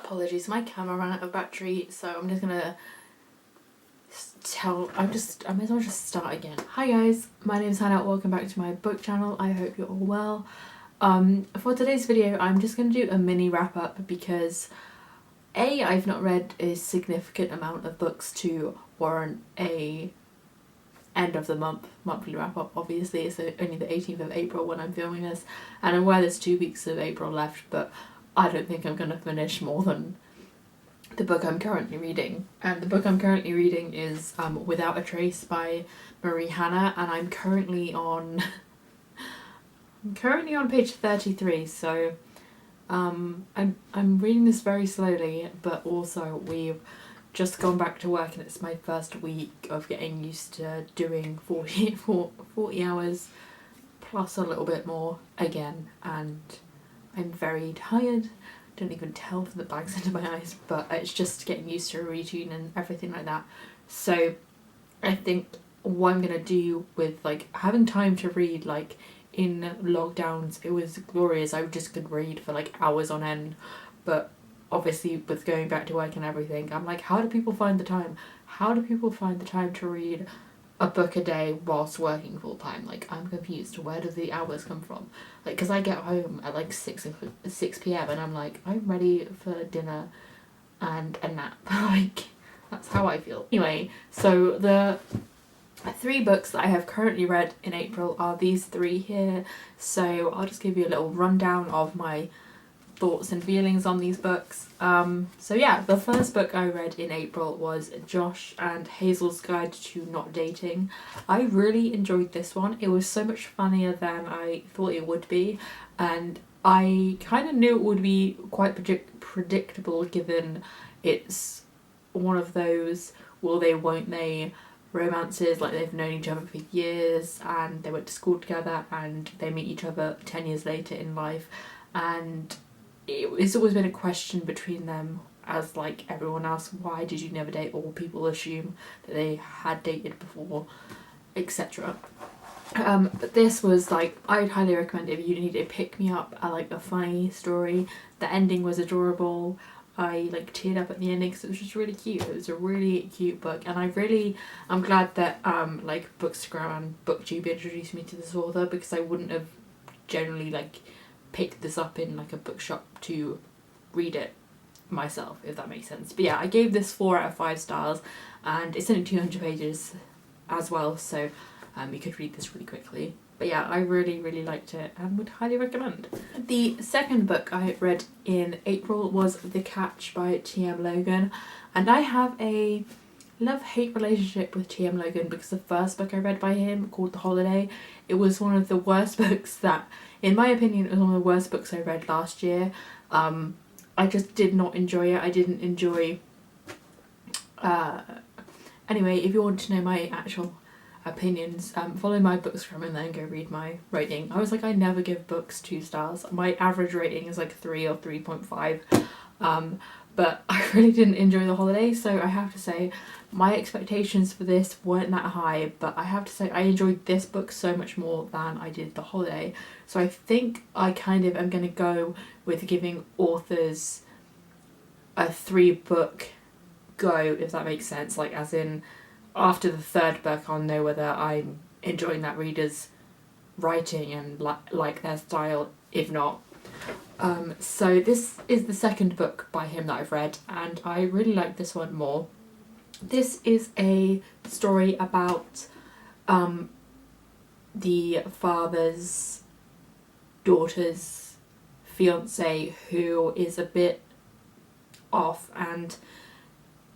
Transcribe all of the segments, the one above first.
Apologies, my camera ran out of battery, so I'm just gonna I may as well just start again. Hi guys, my name is Hannah, welcome back to my book channel. I hope you're all well. For today's video I'm just going to do a mini wrap up because I've not read a significant amount of books to warrant a end of the month monthly wrap up. Obviously it's only the 18th of April when I'm filming this, and I'm aware there's 2 weeks of April left, but I don't think I'm going to finish more than the book I'm currently reading. And the book I'm currently reading is Without a Trace by Marie Hannah, and I'm currently on page 33, so I'm reading this very slowly, but also we've just gone back to work and it's my first week of getting used to doing 40 hours plus a little bit more again, and I'm very tired. Don't even tell from the bags under my eyes, but it's just getting used to a routine and everything like that. So I think what I'm gonna do with like having time to read, like in lockdowns it was glorious, I just could read for like hours on end, but obviously with going back to work and everything, I'm like, how do people find the time? How do people find the time to read a book a day whilst working full time? Like, I'm confused. Where do the hours come from? Like, because I get home at like 6 p.m. and I'm like, I'm ready for dinner and a nap. Like, that's how I feel. Anyway, so the 3 books that I have currently read in April are these 3 here. So I'll just give you a little rundown of my thoughts and feelings on these books. So yeah, the first book I read in April was Josh and Hazel's Guide to Not Dating. I really enjoyed this one. It was so much funnier than I thought it would be, and I kind of knew it would be quite predictable given it's one of those will they won't they romances. Like, they've known each other for years and they went to school together and they meet each other 10 years later in life, and it's always been a question between them, as like everyone else, why did you never date? All people assume that they had dated before, etc. But this was like, I'd highly recommend it if you need a pick-me-up. I like a funny story. The ending was adorable. I like teared up at the ending because it was just really cute. It was a really cute book, and I'm glad that like Bookstagram and BookTube introduced me to this author, because I wouldn't have generally like picked this up in like a bookshop to read it myself, if that makes sense. But yeah, I gave this 4 out of 5 stars, and it's only 200 pages as well, so you could read this really quickly. But yeah, I really liked it and would highly recommend. The second book I read in April was The Catch by T.M. Logan, and I have a love-hate relationship with T.M. Logan because the first book I read by him, called The Holiday, it was one of the worst books that, in my opinion, it was one of the worst books I read last year. I just did not enjoy it. I didn't enjoy... Anyway, if you want to know my actual opinions, follow my Bookstagram and then go read my rating. I was like, I never give books 2 stars. My average rating is like 3 or 3.5. But I really didn't enjoy The Holiday, so I have to say my expectations for this weren't that high, but I have to say I enjoyed this book so much more than I did The Holiday. So I think I kind of am going to go with giving authors a 3-book go, if that makes sense. Like, as in, after the 3rd book I'll know whether I'm enjoying that reader's writing and like their style. If not, so this is the 2nd book by him that I've read, and I really like this one more. This is a story about the father's daughter's fiance who is a bit off, and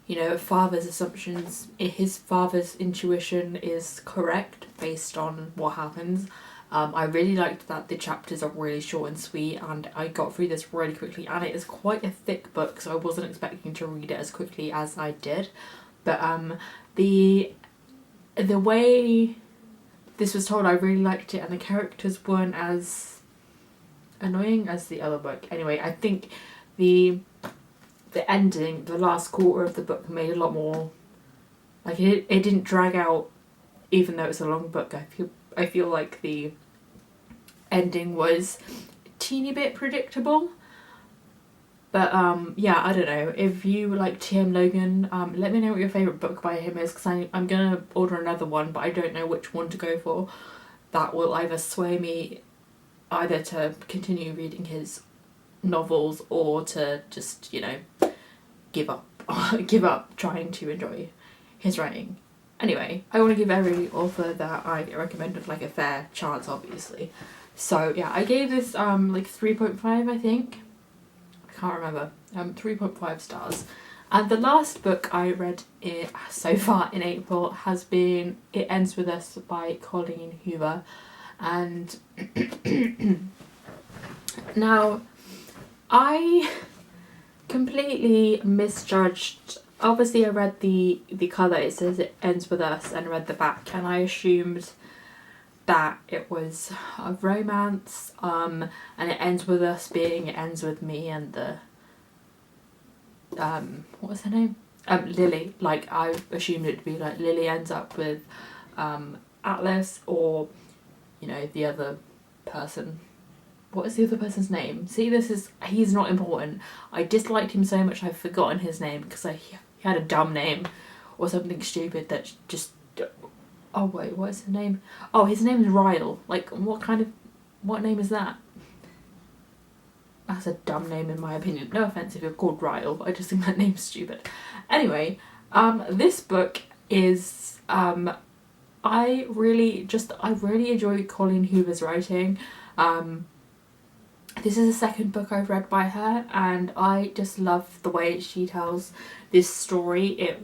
you know, father's assumptions, his father's intuition is correct based on what happens. I really liked that the chapters are really short and sweet, and I got through this really quickly, and it is quite a thick book, so I wasn't expecting to read it as quickly as I did. But the way this was told, I really liked it, and the characters weren't as annoying as the other book. Anyway, I think the ending, the last quarter of the book, made a lot more, like, it didn't drag out, even though it's a long book. I feel like the ending was a teeny bit predictable, But yeah, I don't know, if you like TM Logan, let me know what your favourite book by him is, because I'm gonna order another one, but I don't know which one to go for. That will either sway me either to continue reading his novels or to just, you know, give up give up trying to enjoy his writing. Anyway, I want to give every author that I recommended like a fair chance, obviously. So yeah, I gave this like 3.5, I think. I can't remember. 3.5 stars. And the last book I read so far in April has been It Ends With Us by Colleen Hoover. And now I completely misjudged. Obviously I read the cover, it says It Ends With Us, and read the back, and I assumed that it was a romance, and it ends with us being It Ends With Me and the what was her name? Lily. Like, I assumed it to be like Lily ends up with Atlas, or, you know, the other person. What is the other person's name? See, he's not important. I disliked him so much I've forgotten his name, because he had a dumb name or something stupid that just... Oh wait, what is his name? Oh, his name is Ryle. Like, what name is that? That's a dumb name in my opinion. No offense if you're called Ryle, I just think that name's stupid. Anyway, this book is, I really enjoy Colleen Hoover's writing. This is the second book I've read by her, and I just love the way she tells this story.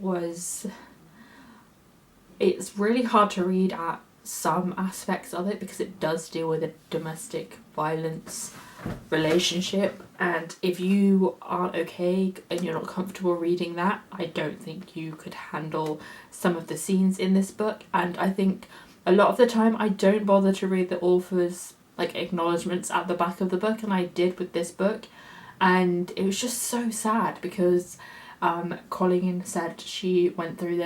It's really hard to read at some aspects of it, because it does deal with a domestic violence relationship, and if you aren't okay and you're not comfortable reading that, I don't think you could handle some of the scenes in this book. And I think a lot of the time I don't bother to read the author's like acknowledgements at the back of the book, and I did with this book, and it was just so sad because Colleen said she went through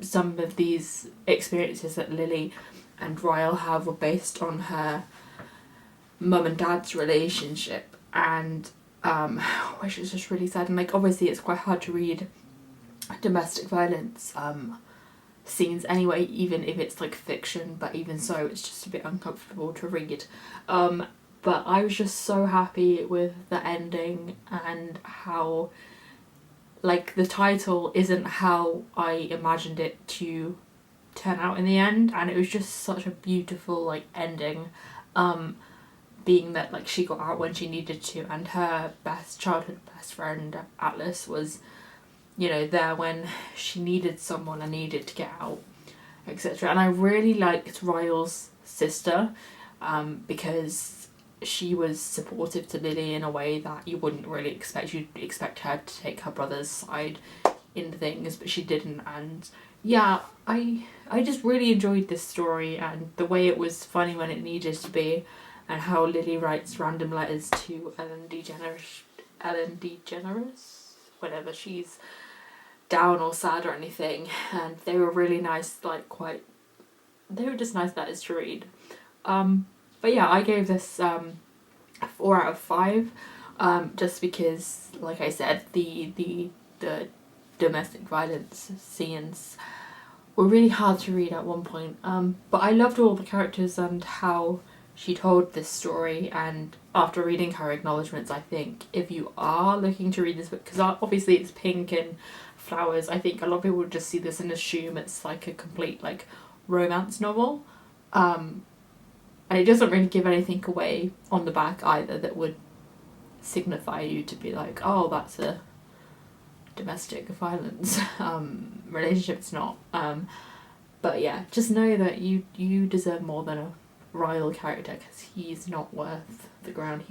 some of these experiences that Lily and Ryle have were based on her mum and dad's relationship, and which is just really sad. And like, obviously it's quite hard to read domestic violence scenes anyway, even if it's like fiction, but even so it's just a bit uncomfortable to read. But I was just so happy with the ending, and how like the title isn't how I imagined it to turn out in the end, and it was just such a beautiful like ending, being that like she got out when she needed to, and her childhood best friend Atlas was, you know, there when she needed someone and needed to get out, etc. And I really liked Ryle's sister, because she was supportive to Lily in a way that you wouldn't really expect. You'd expect her to take her brother's side in things, but she didn't. And yeah, I just really enjoyed this story, and the way it was funny when it needed to be, and how Lily writes random letters to Ellen DeGeneres, whenever she's down or sad or anything, and they were really nice, like they were just nice letters to read. But yeah, I gave this 4 out of 5, just because, like I said, the domestic violence scenes were really hard to read at one point. But I loved all the characters and how she told this story, and after reading her acknowledgements, I think if you are looking to read this book, because obviously it's pink and flowers, I think a lot of people would just see this and assume it's like a complete like romance novel. And it doesn't really give anything away on the back either that would signify you to be like, oh, that's a domestic violence relationship. It's not. But yeah, just know that you deserve more than a Ryle character, because he's not worth the ground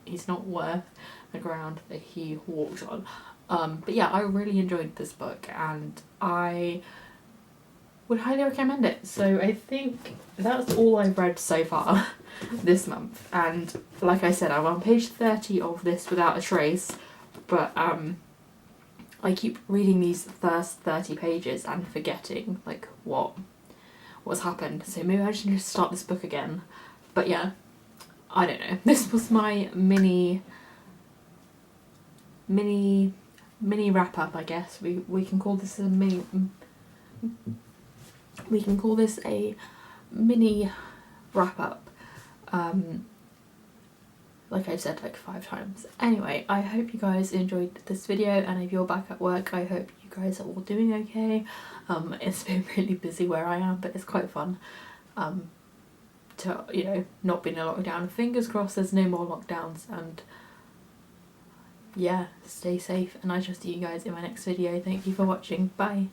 he's not worth the ground that he walks on. But yeah, I really enjoyed this book, and I would highly recommend it. So I think that's all I've read so far this month, and like I said, I'm on page 30 of this without a trace, but I keep reading these first 30 pages and forgetting like what's happened, so maybe I should just start this book again. But yeah, I don't know, this was my mini mini wrap up, I guess. We can call this a mini. We can call this a mini wrap up. Like I've said like 5 times. Anyway, I hope you guys enjoyed this video, and if you're back at work, I hope you guys are all doing okay. It's been really busy where I am, but it's quite fun to, you know, not be in a lockdown. Fingers crossed there's no more lockdowns, and yeah, stay safe, and I shall see you guys in my next video. Thank you for watching. Bye.